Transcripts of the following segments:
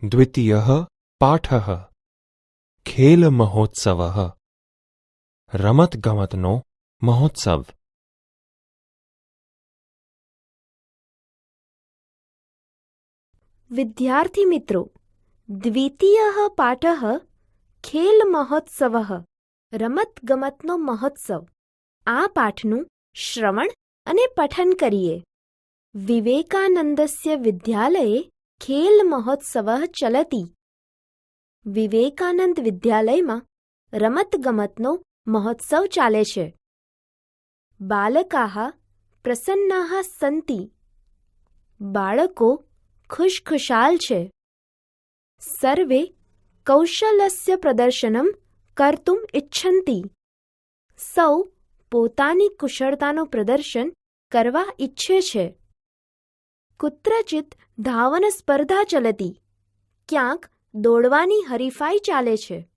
દ્વિતીયઃ પાઠઃ ખેલમહોત્સવઃ રમતગમતનો મહોત્સવ. વિદ્યાર્થી મિત્રો, દ્વિતીયઃ પાઠઃ ખેલ મહોત્સવઃ રમતગમતનો મહોત્સવ. આ પાઠનું શ્રવણ અને પઠન કરીએ. વિવેકાનંદસ્ય વિદ્યાલયે ખેલ મહોત્સવઃ ચલતિ. વિવેકાનંદ વિદ્યાલયમાં રમતગમતનો મહોત્સવ ચાલે છે. બાલકાઃ પ્રસન્નાઃ સંતિ. બાળકો ખુશખુશાલ છે. સર્વે કૌશલસ્ય પ્રદર્શનમ કર્તુમ ઇચ્છન્તિ. સૌ પોતાની કુશળતાનું પ્રદર્શન કરવા ઈચ્છે છે. કુત્રચિત ધાવન સ્પર્ધા ચલતિ. ક્યાંક દોડવાની હરીફાઈ ચાલે છે.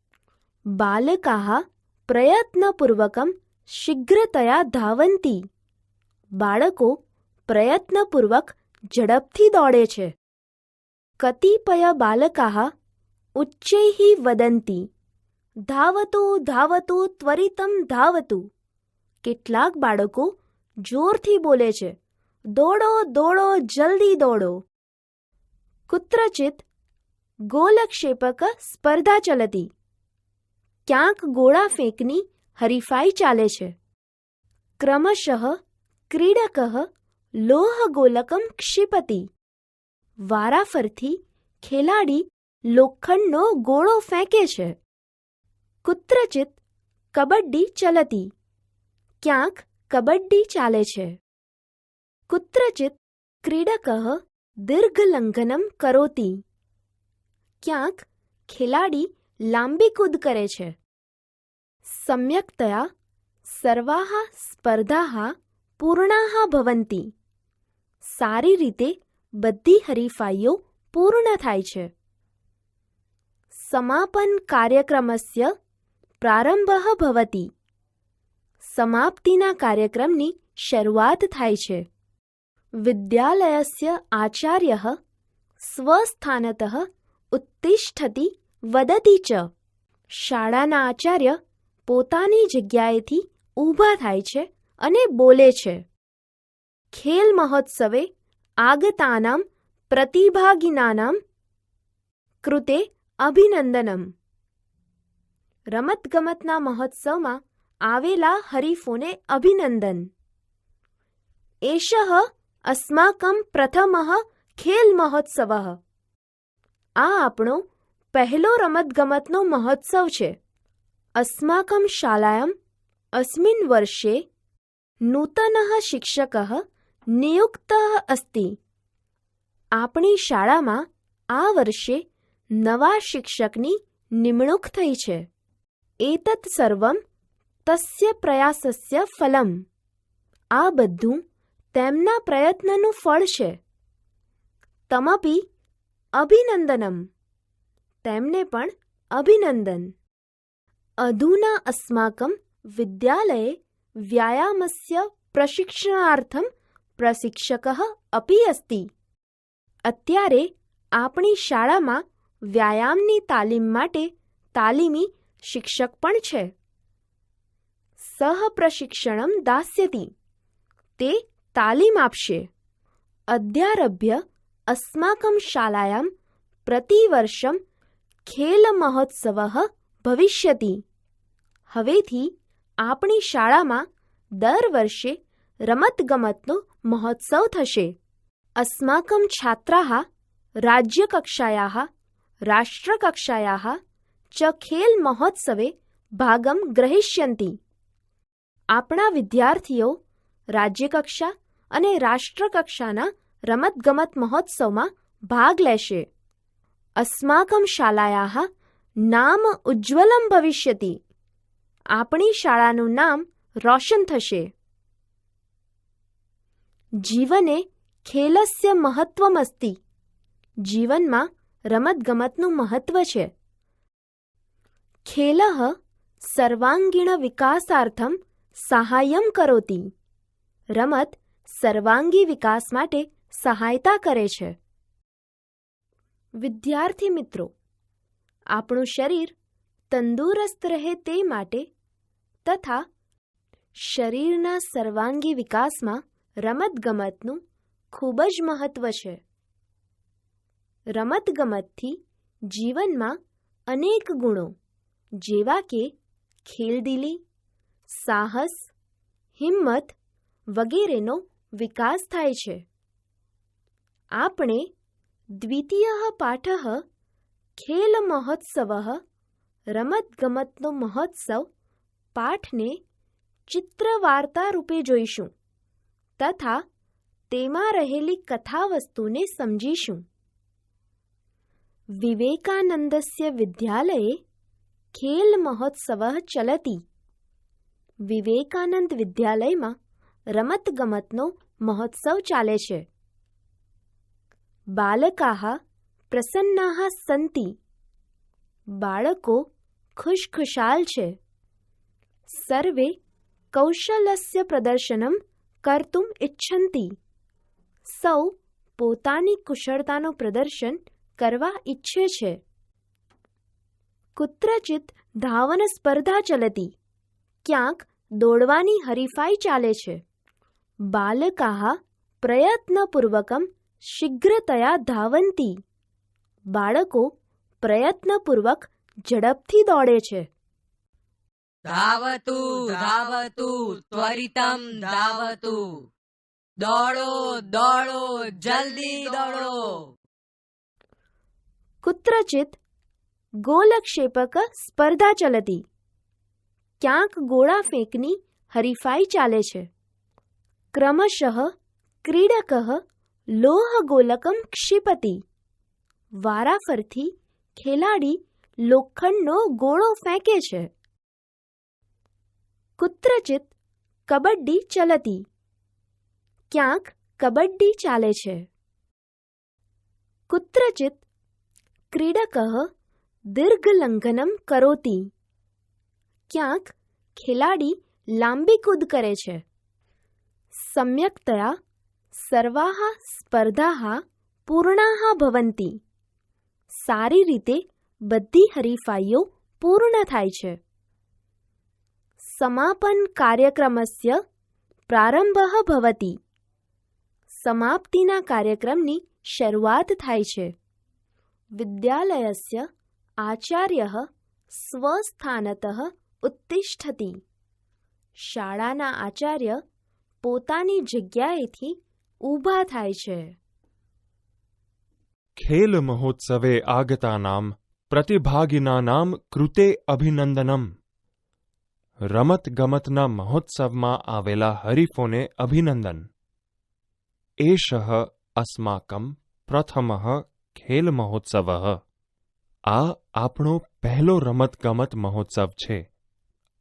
બાલકાઃ પ્રયત્નપૂર્વકમ શીઘ્રતયા ધાવન્તિ. બાળકો પ્રયત્નપૂર્વક ઝડપથી દોડે છે. કતિપય બાલકાઃ ઉચ્ચૈઃ વદન્તિ ધાવતુ ધાવતુ ત્વરિતમ ધાવતુ. કેટલાક બાળકો જોરથી બોલે છે, દોડો દોડો જલ્દી દોડો. કુત્રચિત ગોલક્ષેપક સ્પર્ધા ચલતિ. ક્યાંક ગોળા ફેંકની હરીફાઈ ચાલે છે. ક્રમશઃ ક્રીડકઃ લોહગોલકમ ક્ષિપતિ. વારાફરથી ખેલાડી લોખંડનો ગોળો ફેંકે છે. કુત્રચિત કબડ્ડી ચલતિ. ક્યાંક કબડ્ડી ચાલે છે. કુત્રચિત ક્રીડકઃ દીર્ઘલંઘનમ કરોતિ. ક્યાંક ખેલાડી લાંબી કૂદ કરે છે. સમ્યક્તયા સર્વાઃ સ્પર્ધાઃ પૂર્ણાઃ ભવન્તિ. સારી રીતે બધી હરીફાઈઓ પૂર્ણ થાય છે. સમાપન કાર્યક્રમસ્ય પ્રારંભઃ ભવતિ. સમાપ્તિના કાર્યક્રમની શરૂઆત થાય છે. વિદ્યાલયસ્ય આચાર્યઃ સ્વસ્થાનતઃ ઉત્તિષ્ઠતિ વદતિ ચ. શાળાના આચાર્ય પોતાની જગ્યાએથી ઊભા થાય છે અને બોલે છે. ખેલ મહોત્સવે આગતાનામ પ્રતિભાગિનાનામ કૃતે અભિનંદનમ. રમતગમતના મહોત્સવમાં આવેલા હરીફોને અભિનંદન. એષઃ અસ્માકં પ્રથમઃ ખેલ મહોત્સવઃ. આ આપણો પહેલો રમતગમતનો મહોત્સવ છે. અસ્માકં શાલાયામ અસ્મિન વર્ષે નૂતનઃ શિક્ષકઃ નિયુક્તઃ અસ્તિ. આપણી શાળામાં આ વર્ષે નવા શિક્ષકની નિમણૂક થઈ છે. એતત સર્વં તસ્ય પ્રયાસસ્ય ફલમ. આ બધું તેમના પ્રયત્નનું ફળ છે. તમપી અભિનંદનમ. તેમને પણ અભિનંદન. અધુના અસ્માકં વિદ્યાલયે વ્યાયામસ્ય પ્રશિક્ષણાર્થમ પ્રશિક્ષકઃ અપી અસ્તિ. અત્યારે આપણી શાળામાં વ્યાયામની તાલીમ માટે તાલીમી શિક્ષક પણ છે. સહ પ્રશિક્ષણમ દાસ્યતિ. તે તાલીમ આપશે. અદ્યારભ્ય અસ્માકં શાલાયામ પ્રતિવર્ષમ ખેલ મહોત્સવઃ ભવિષ્યતિ. હવેથી આપણી શાળામાં દર વર્ષે રમતગમતનો મહોત્સવ થશે. અસ્માકં છાત્રાઃ રાજ્યકક્ષાયાઃ રાષ્ટ્રકક્ષાયાઃ ચ ખેલ મહોત્સવે ભાગમ ગ્રહિષ્યન્તિ. આપણા વિદ્યાર્થીઓ રાજ્યકક્ષા અને રાષ્ટ્રકક્ષાના રમતગમત મહોત્સવમાં ભાગ લેશે. અસ્માકં શાલાયાઃ નામ ઉજ્જવલમ ભવિષ્યતિ. આપણી શાળાનું નામ રોશન થશે. જીવને ખેલસ્ય મહત્વમસ્તિ. જીવનમાં રમતગમતનું મહત્વ છે. ખેલઃ સર્વાંગીણ વિકાસાર્થમ સહાયમ કરોતિ. રમત સર્વાંગી વિકાસ માટે સહાયતા કરે છે. વિદ્યાર્થી મિત્રો, આપણું શરીર તંદુરસ્ત રહે તે માટે તથા શરીરના સર્વાંગી વિકાસમાં રમતગમતનું ખૂબ જ મહત્વ છે. રમતગમતથી જીવનમાં અનેક ગુણો જેવા કે ખેલદિલી, સાહસ, હિંમત વગેરેનો વિકાસ થાય છે. આપણે દ્વિતીયઃ પાઠઃ ખેલ મહોત્સવઃ રમતગમતનો મહોત્સવ પાઠને ચિત્રવાર્તા રૂપે જોઈશું તથા તેમાં રહેલી કથાવસ્તુને સમજીશું. વિવેકાનંદસ્ય વિદ્યાલયે ખેલ મહોત્સવઃ ચલતિ. વિવેકાનંદ વિદ્યાલયમાં રમતગમતનો મહોત્સવ ચાલે છે. બાલકાઃ પ્રસન્નાઃ સંતિ. બાળકો ખુશખુશાલ છે. સર્વે કૌશલસ્ય પ્રદર્શનમ કર્તુમ ઇચ્છન્તિ. સૌ પોતાની કુશળતાનું પ્રદર્શન કરવા ઈચ્છે છે. કુત્રચિત ધાવન સ્પર્ધા ચલતિ. ક્યાંક દોડવાની હરીફાઈ ચાલે છે. બાલકાઃ પ્રયત્નપૂર્વકમ શીઘ્રતયા ધાવન્તિ. બાળકો પ્રયત્નપૂર્વક ઝડપથી દોડે છે. ધાવતુ ધાવતુ ત્વરિતમ ધાવતુ. દોડો દોડો જલ્દી દોડો. કુત્રચિત ગોલક્ષેપક સ્પર્ધા ચલતિ. ક્યાંક ગોળા ફેંકની હરીફાઈ ચાલે છે. ક્રમશઃ ક્રીડકઃ લોહગોલકમ ક્ષિપતિ. વારાફરથી ખેલાડી લોખંડનો ગોળો ફેંકે છે. કુત્રચિત કબડ્ડી ચલતિ. ક્યાંક કબડ્ડી ચાલે છે. કુત્રચિત ક્રીડકઃ દીર્ઘલંઘનમ કરોતિ. ક્યાંક ખેલાડી લાંબી કૂદ કરે છે. સમ્યક્તયા સર્વાઃ સ્પર્ધાઃ પૂર્ણાઃ ભવન્તિ. સારી રીતે બધી હરીફાઈઓ પૂર્ણ થાય છે. સમાપન કાર્યક્રમસ્ય પ્રારંભઃ ભવતિ. સમાપ્તિના કાર્યક્રમની શરૂઆત થાય છે. વિદ્યાલયસ્ય આચાર્યઃ સ્વસ્થાનતઃ ઉત્તિષ્ઠતિ. શાળાના આચાર્ય પોતાની જગ્યાએથી ઊભા થાય છે. ખેલ મહોત્સવે આગતાનામ પ્રતિભાગિનાનામ કૃતે અભિનંદનમ. રમતગમતના મહોત્સવમાં આવેલા હરીફોને અભિનંદન. એષઃ અસ્માકં પ્રથમઃ ખેલ મહોત્સવઃ. આ આપણો પહેલો રમતગમત મહોત્સવ છે.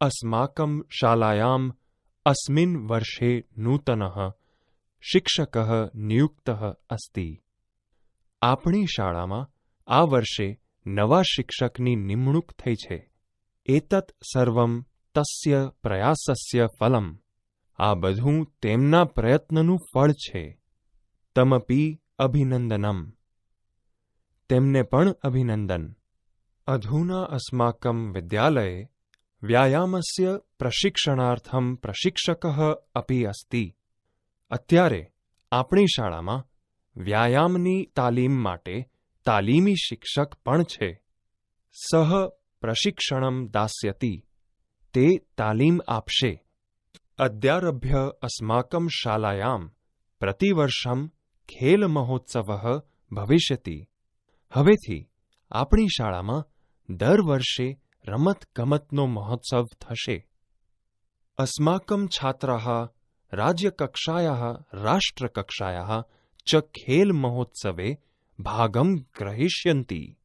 અસ્માકં શાલાયામ અસ્મિન વર્ષે નૂતનઃ શિક્ષકઃ નિયુક્તઃ અસ્તિ. આપણી શાળામાં આ વર્ષે નવા શિક્ષકની નિમણૂક થઈ છે. એતત સર્વં તસ્ય પ્રયાસસ્ય ફલમ. આ બધું તેમના પ્રયત્નનું ફળ છે. તમપી અભિનંદનમ. તેમને પણ અભિનંદન. અધુના અસ્માકં વિદ્યાલયે વ્યાયામસ્ય પ્રશિક્ષણાર્થમ પ્રશિક્ષકઃ અપી અસ્તિ. અત્યારે આપણી શાળામાં વ્યાયામની તાલીમ માટે તાલીમી શિક્ષક પણ છે. સહ પ્રશિક્ષણમ દાસ્યતિ. તે તાલીમ આપશે. અદ્યારભ્ય અસ્માકં શાલાયામ પ્રતિવર્ષમ ખેલ મહોત્સવઃ ભવિષ્યતિ. હવેથી આપણી શાળામાં દર વર્ષે રમતગમતનો મહોત્સવ થશે. અસ્માકં છાત્રાઃ રાજ્યકક્ષાયાઃ રાષ્ટ્રકક્ષાયાઃ ચ ખેલ મહોત્સવે ભાગમ ગ્રહિષ્યન્તિ.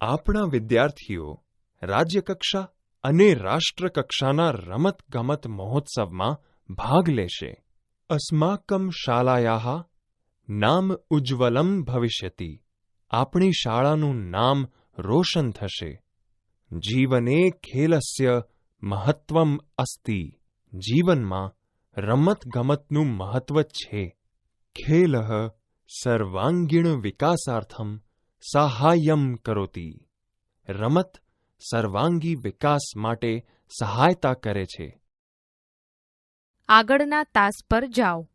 આપણા વિદ્યાર્થીઓ રાજ્યકક્ષા અને રાષ્ટ્રકક્ષાના રમતગમત મહોત્સવમાં ભાગ લેશે. અસ્માકં શાલાયાઃ નામ ઉજ્જવલમ ભવિષ્યતિ. આપણી શાળાનું નામ રોશન થશે. જીવને ખેલસ્ય મહત્વમ અસ્તિ. જીવનમાં રમતગમતનું મહત્વ છે. ખેલઃ સર્વાંગીણ વિકાસાર્થમ સાહાય્યમ કરોતિ. રમત સર્વાંગી વિકાસ માટે સહાયતા કરે છે. આગળના તાસ પર જાઓ.